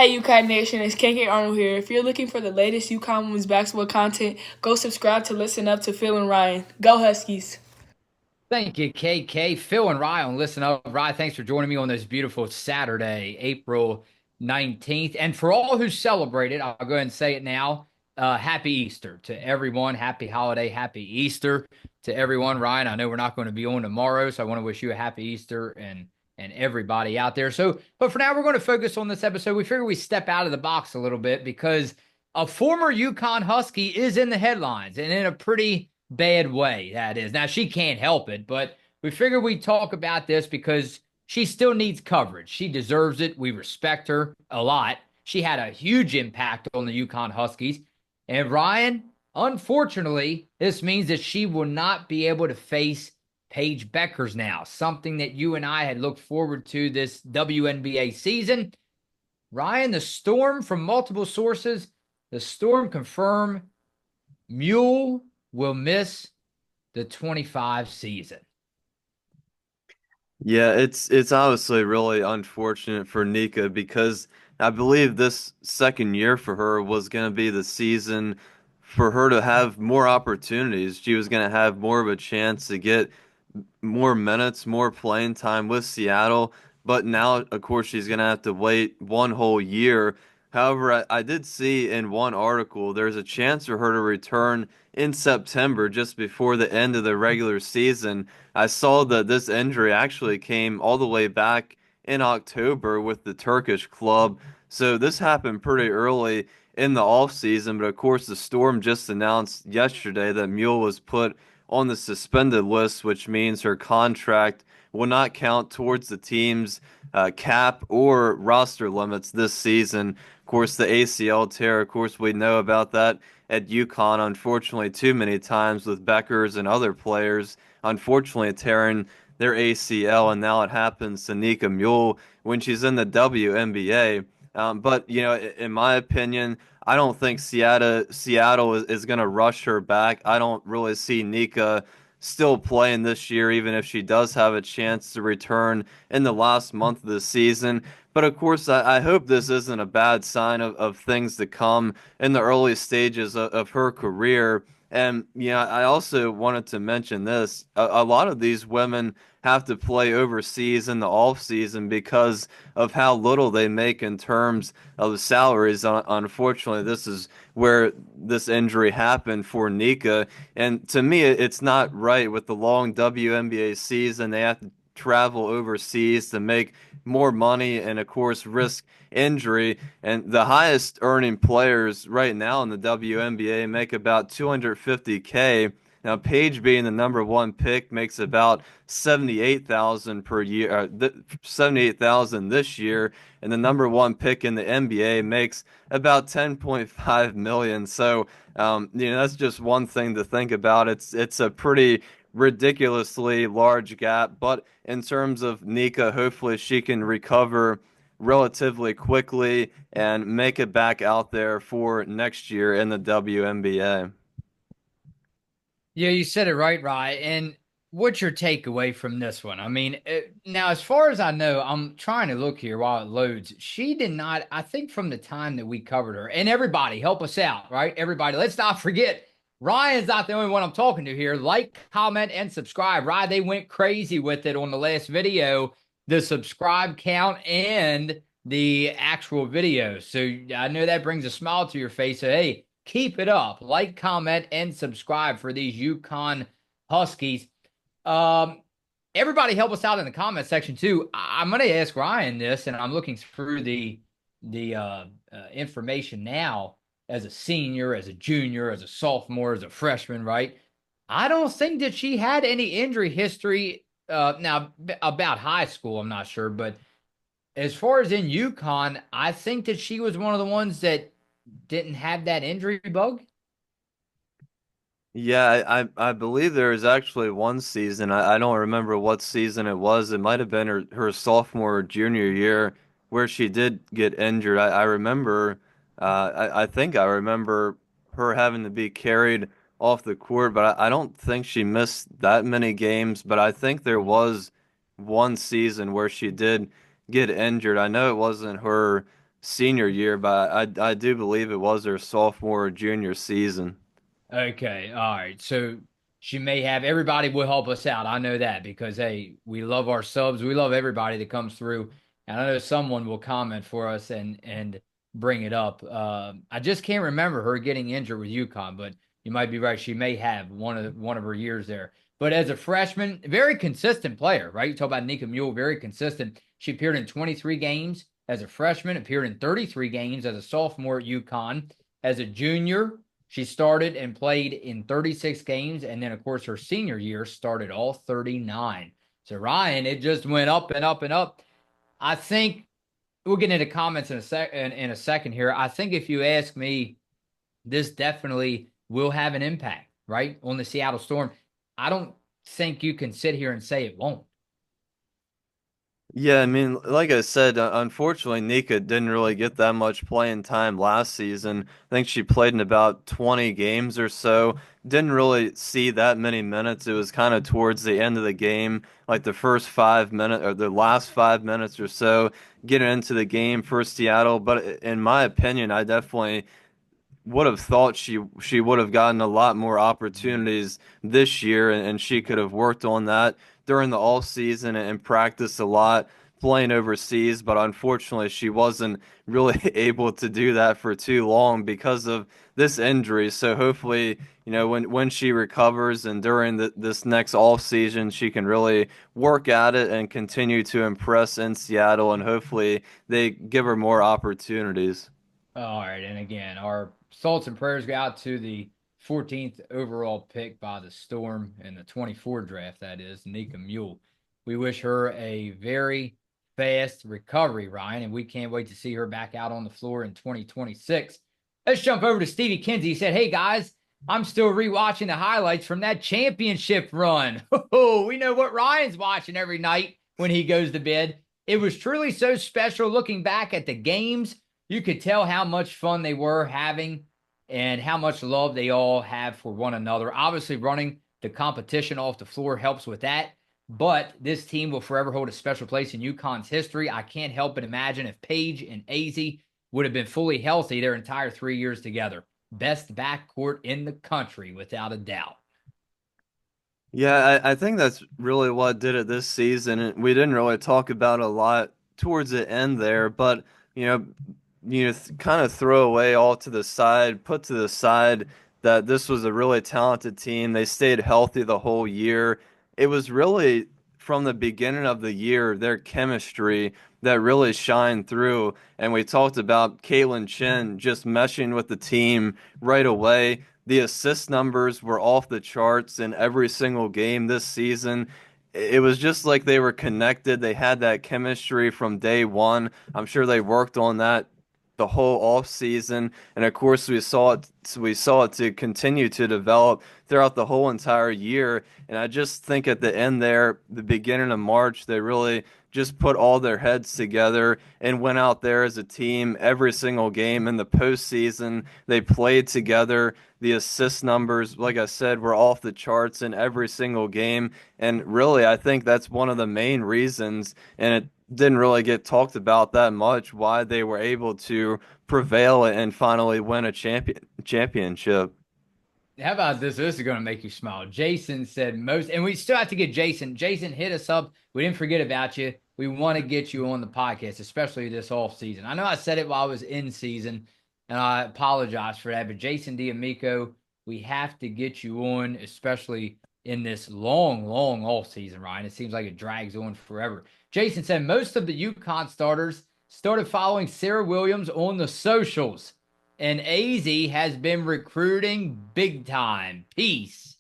Hey UConn Nation, it's KK Arnold here. If you're looking for the latest UConn women's basketball content, go subscribe to listen up to Phil and Ryan. Go Huskies! Thank you, KK. Phil and Ryan, listen up. Ryan, thanks for joining me on this beautiful Saturday, April 19th. And for all who celebrate it, I'll go ahead and say it now. Happy Easter to everyone. Happy holiday. Happy Easter to everyone. Ryan, I know we're not going to be on tomorrow, so I want to wish you a happy Easter and everybody out there. But for now, we're going to focus on this episode. We figure we step out of the box a little bit because a former UConn Husky is in the headlines and in a pretty bad way, that is. Now, she can't help it, but we figured we'd talk about this because she still needs coverage. She deserves it. We respect her a lot. She had a huge impact on the UConn Huskies. And Ryan, unfortunately, this means that she will not be able to face Paige Beckers now, something that you and I had looked forward to this WNBA season. Ryan, the Storm, from multiple sources, the Storm confirmed Muhl will miss the 25 season. Yeah, it's obviously really unfortunate for Nika because I believe this second year for her was going to be the season for her to have more opportunities. She was going to have more of a chance to get more minutes, more playing time with Seattle. But now, of course, she's going to have to wait one whole year. However, I did see in one article there's a chance for her to return in September, just before the end of the regular season. I saw that this injury actually came all the way back in October with the Turkish club. So this happened pretty early in the offseason. But of course, the Storm just announced yesterday that Muhl was put on the suspended list, which means her contract will not count towards the team's cap or roster limits this season. Of course, the ACL tear, of course, we know about that at UConn, unfortunately, too many times with Beckers and other players, unfortunately, tearing their ACL, and now it happens to Nika Muhl when she's in the WNBA. But, in my opinion, I don't think Seattle is going to rush her back. I don't really see Nika still playing this year, even if she does have a chance to return in the last month of the season. But of course, I hope this isn't a bad sign of things to come in the early stages of her career. And, I also wanted to mention this. A lot of these women have to play overseas in the off season because of how little they make in terms of the salaries. Unfortunately, this is where this injury happened for Nika. And to me, it's not right with the long WNBA season. They have to travel overseas to make more money and, of course, risk injury. And the highest earning players right now in the WNBA make about 250K. Now, Paige being the number one pick makes about 78,000 per year, 78,000 this year, and the number one pick in the NBA makes about 10.5 million. So, that's just one thing to think about. It's a pretty ridiculously large gap, but in terms of Nika, hopefully she can recover relatively quickly and make it back out there for next year in the WNBA. Yeah, you said it right, Ryan. And what's your takeaway from this one? I mean, now, as far as I know, I'm trying to look here while it loads. She did not, I think, from the time that we covered her, and everybody, help us out, right? Everybody, let's not forget. Ryan's not the only one I'm talking to here. Like, comment, and subscribe. Ryan, they went crazy with it on the last video, the subscribe count and the actual video. So I know that brings a smile to your face. So, hey, keep it up. Like, comment, and subscribe for these UConn Huskies. Um, Everybody help us out in the comment section too. I'm going to ask Ryan this, and I'm looking through the information now as a senior, as a junior, as a sophomore, as a freshman, right? I don't think that she had any injury history. Now, about high school, I'm not sure, but as far as in UConn, I think that she was one of the ones that didn't have that injury bug. Yeah, I believe there was actually one season. I don't remember what season it was. It might have been her sophomore or junior year where she did get injured. I remember, I think I remember her having to be carried off the court, but I don't think she missed that many games. But I think there was one season where she did get injured. I know it wasn't her senior year, but I do believe it was her sophomore or junior season. Okay, all right. So she may have everybody will help us out. I know that because hey, we love our subs. We love everybody that comes through. And I know someone will comment for us and bring it up. I just can't remember her getting injured with UConn, but you might be right. She may have one of her years there. But as a freshman, very consistent player, right? You talk about Nika Muhl, very consistent. She appeared in 23 games as a freshman, appeared in 33 games as a sophomore at UConn. As a junior, she started and played in 36 games, and then, of course, her senior year started all 39. So, Ryan, it just went up and up and up. I think we'll get into comments in a second here. I think if you ask me, this definitely will have an impact, right, on the Seattle Storm. I don't think you can sit here and say it won't. Yeah, I mean, like I said, unfortunately, Nika didn't really get that much playing time last season. I think she played in about 20 games or so. Didn't really see that many minutes. It was kind of towards the end of the game, like the first 5 minutes or the last 5 minutes or so, getting into the game for Seattle. But in my opinion, I definitely would have thought she would have gotten a lot more opportunities this year, and she could have worked on that during the off season and practiced a lot playing overseas. But unfortunately, she wasn't really able to do that for too long because of this injury. So hopefully, when she recovers and during this next off season, she can really work at it and continue to impress in Seattle, and hopefully they give her more opportunities. All right, and again, our thoughts and prayers go out to the 14th overall pick by the Storm in the 24 draft, that is, Nika Muhl. We wish her a very fast recovery, Ryan, and we can't wait to see her back out on the floor in 2026. Let's jump over to Stevie Kinsey. He said, hey, guys, I'm still rewatching the highlights from that championship run. We know what Ryan's watching every night when he goes to bed. It was truly so special looking back at the games. You could tell how much fun they were having and how much love they all have for one another. Obviously, running the competition off the floor helps with that. But this team will forever hold a special place in UConn's history. I can't help but imagine if Paige and Azzi would have been fully healthy their entire 3 years together. Best backcourt in the country, without a doubt. Yeah, I think that's really what did it this season. And we didn't really talk about a lot towards the end there, but you know, kind of throw away all to the side, put to the side that this was a really talented team. They stayed healthy the whole year. It was really from the beginning of the year their chemistry that really shined through. And we talked about Caitlin Chin just meshing with the team right away. The assist numbers were off the charts in every single game this season. It was just like they were connected. They had that chemistry from day one. I'm sure they worked on that the whole off season, and of course we saw it to continue to develop throughout the whole entire year. And I just think at the end there, the beginning of March, they really just put all their heads together and went out there as a team every single game. In the postseason, they played together. The assist numbers, like I said, were off the charts in every single game. And really, I think that's one of the main reasons, and it didn't really get talked about that much, why they were able to prevail and finally win a championship. How about this? This is going to make you smile. Jason said most, and we still have to get Jason. Jason, hit us up. We didn't forget about you. We want to get you on the podcast, especially this off season. I know I said it while I was in season, and I apologize for that. But Jason D'Amico, we have to get you on, especially in this long, long off season, Ryan. It seems like it drags on forever. Jason said most of the UConn starters started following Sarah Williams on the socials. And AZ has been recruiting big time. Peace.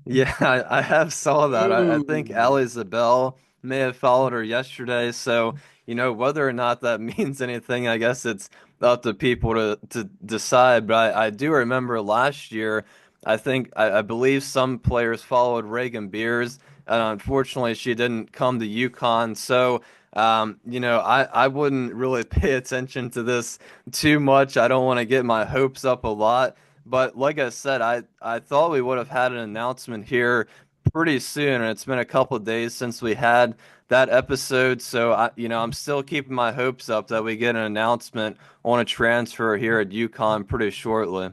Yeah, I have saw that. I think Ooh. Ali Zabel may have followed her yesterday. So, whether or not that means anything, I guess it's up to people to decide. But I do remember last year, I believe some players followed Reagan Beers, and unfortunately she didn't come to UConn. So, I wouldn't really pay attention to this too much. I don't want to get my hopes up a lot. But like I said, I thought we would have had an announcement here pretty soon, and it's been a couple of days since we had that episode. So I'm still keeping my hopes up that we get an announcement on a transfer here at UConn pretty shortly.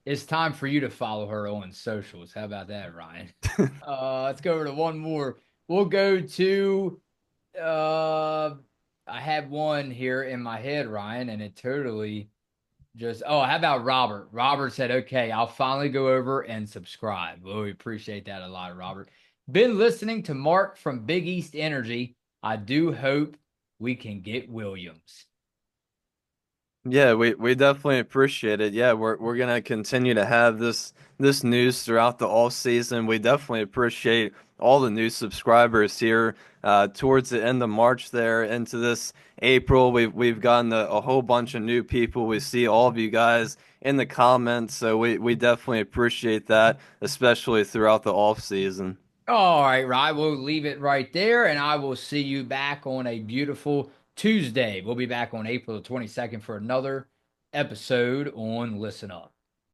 It's time for you to follow her on socials. How about that, Ryan? Let's go over to one more. We'll go to uh I had one here in my head, Ryan, and it totally just how about Robert? Robert said, okay, I'll finally go over and subscribe. Well, we appreciate that a lot, Robert. Been listening to Mark from Big East Energy. I do hope we can get Williams. Yeah, we definitely appreciate it. Yeah, we're gonna continue to have this news throughout the off season. We definitely appreciate all the new subscribers here. Towards the end of March, there into this April, we've gotten a whole bunch of new people. We see all of you guys in the comments, so we definitely appreciate that, especially throughout the off season. All right, Ryan, we'll leave it right there, and I will see you back on a beautiful Tuesday. We'll be back on April the 22nd for another episode on Listen Up.